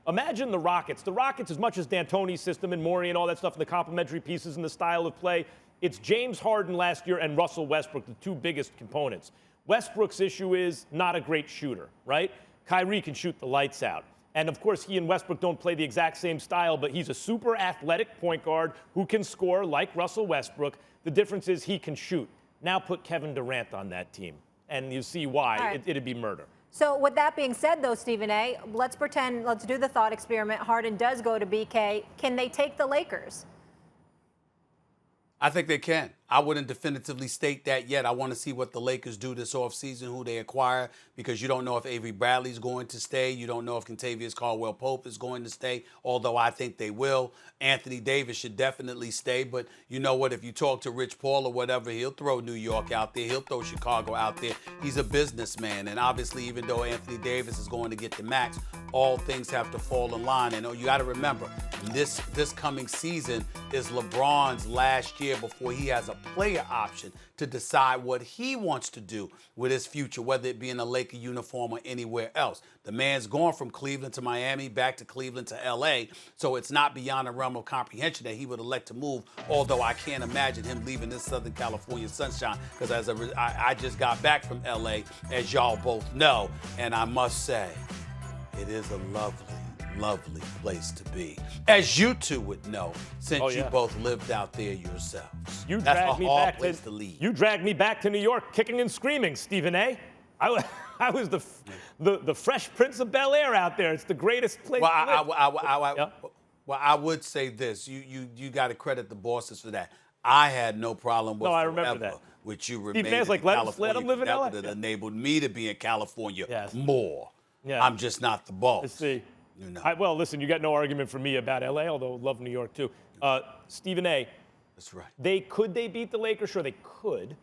Imagine the Rockets. The Rockets, as much as D'Antoni's system and Morey and all that stuff, and the complementary pieces and the style of play, it's James Harden last year and Russell Westbrook, the two biggest components. Westbrook's issue is not a great shooter, right? Kyrie can shoot the lights out. And, of course, he and Westbrook don't play the exact same style, but he's a super athletic point guard who can score like Russell Westbrook. The difference is he can shoot. Now put Kevin Durant on that team, and you see why right. it'd be murder. So with that being said, though, Stephen A., let's do the thought experiment. Harden does go to BK. Can they take the Lakers? I think they can. I wouldn't definitively state that yet. I want to see what the Lakers do this offseason, who they acquire, because you don't know if Avery Bradley's going to stay. You don't know if Kentavious Caldwell-Pope is going to stay, although I think they will. Anthony Davis should definitely stay, but you know what? If you talk to Rich Paul or whatever, he'll throw New York out there. He'll throw Chicago out there. He's a businessman, and obviously, even though Anthony Davis is going to get the max, all things have to fall in line. And you got to remember, this coming season is LeBron's last year before he has a player option to decide what he wants to do with his future, whether it be in a Laker uniform or anywhere else. The man's gone from Cleveland to Miami, back to Cleveland to L.A., so it's not beyond the realm of comprehension that he would elect to move, although I can't imagine him leaving this Southern California sunshine, because I just got back from L.A., as y'all both know, and I must say, it is a lovely place to be, as you two would know, since you both lived out there yourselves. That's a hard place to leave. You dragged me back to New York, kicking and screaming, Stephen A. I was the Fresh Prince of Bel-Air out there. It's the greatest place to live. Well, I would say this: you got to credit the bosses for that. I had no problem with. No, I remember that. With you remaining A's like, in California. let him live in LA. That would have enabled me to be in California more. Yeah. I'm just not the boss. Let's see. You know. Well, listen, you got no argument from me about LA, although I love New York too. Stephen A. That's right. Could they beat the Lakers? Sure, they could.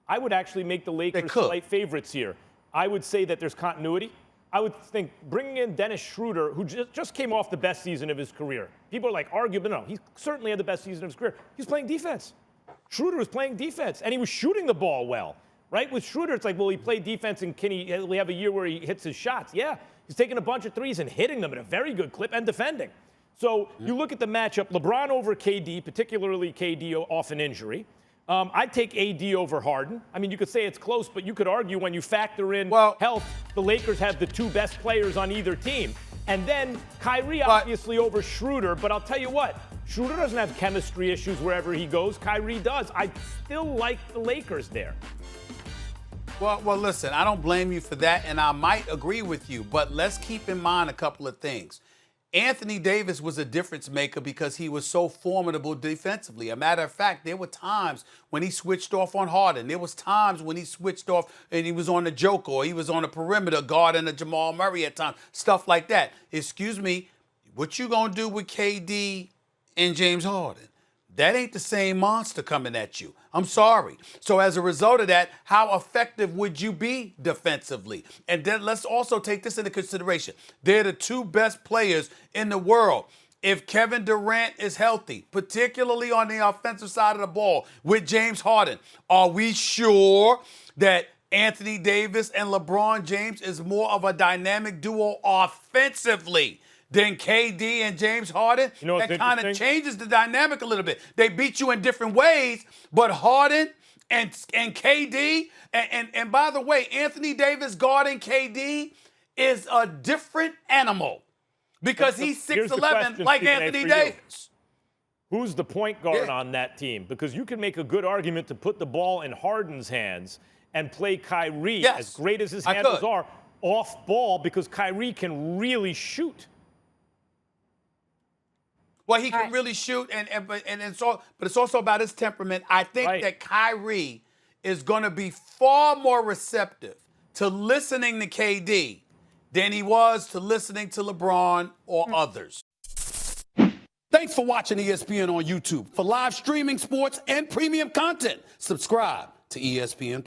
I would actually make the Lakers slight favorites here. I would say that there's continuity. I would think bringing in Dennis Schroeder, who just came off the best season of his career. People are like, argue, but no, he certainly had the best season of his career. He's playing defense. Schroeder was playing defense, and he was shooting the ball well, right? With Schroeder, it's like, well, he played defense, and can we have a year where he hits his shots? Yeah, he's taking a bunch of threes and hitting them at a very good clip and defending. So you look at the matchup, LeBron over KD, particularly KD off an injury. I'd take AD over Harden. I mean, you could say it's close, but you could argue when you factor in health, the Lakers have the two best players on either team. And then Kyrie obviously over Schroeder, but I'll tell you what, Schroeder doesn't have chemistry issues wherever he goes. Kyrie does. I still like the Lakers there. Well, listen, I don't blame you for that, and I might agree with you, but let's keep in mind a couple of things. Anthony Davis was a difference maker because he was so formidable defensively. A matter of fact, there were times when he switched off on Harden. There was times when he switched off and he was on the Joker, or he was on the perimeter guarding a Jamal Murray at times, stuff like that. Excuse me, what you gonna do with KD and James Harden? That ain't the same monster coming at you. I'm sorry. So as a result of that, how effective would you be defensively? And then let's also take this into consideration. They're the two best players in the world. If Kevin Durant is healthy, particularly on the offensive side of the ball with James Harden, are we sure that Anthony Davis and LeBron James is more of a dynamic duo offensively than KD and James Harden? You know, that kind of changes the dynamic a little bit. They beat you in different ways, but Harden and KD, and by the way, Anthony Davis guarding KD is a different animal because he's 6'11", like Anthony Davis. Who's the point guard on that team? Because you can make a good argument to put the ball in Harden's hands and play Kyrie, as great as his handles are, off ball, because Kyrie can really shoot. Well, he can really shoot, but it's also about his temperament. I think that Kyrie is going to be far more receptive to listening to KD than he was to listening to LeBron or others. Thanks for watching ESPN on YouTube. For live streaming sports and premium content, subscribe to ESPN+.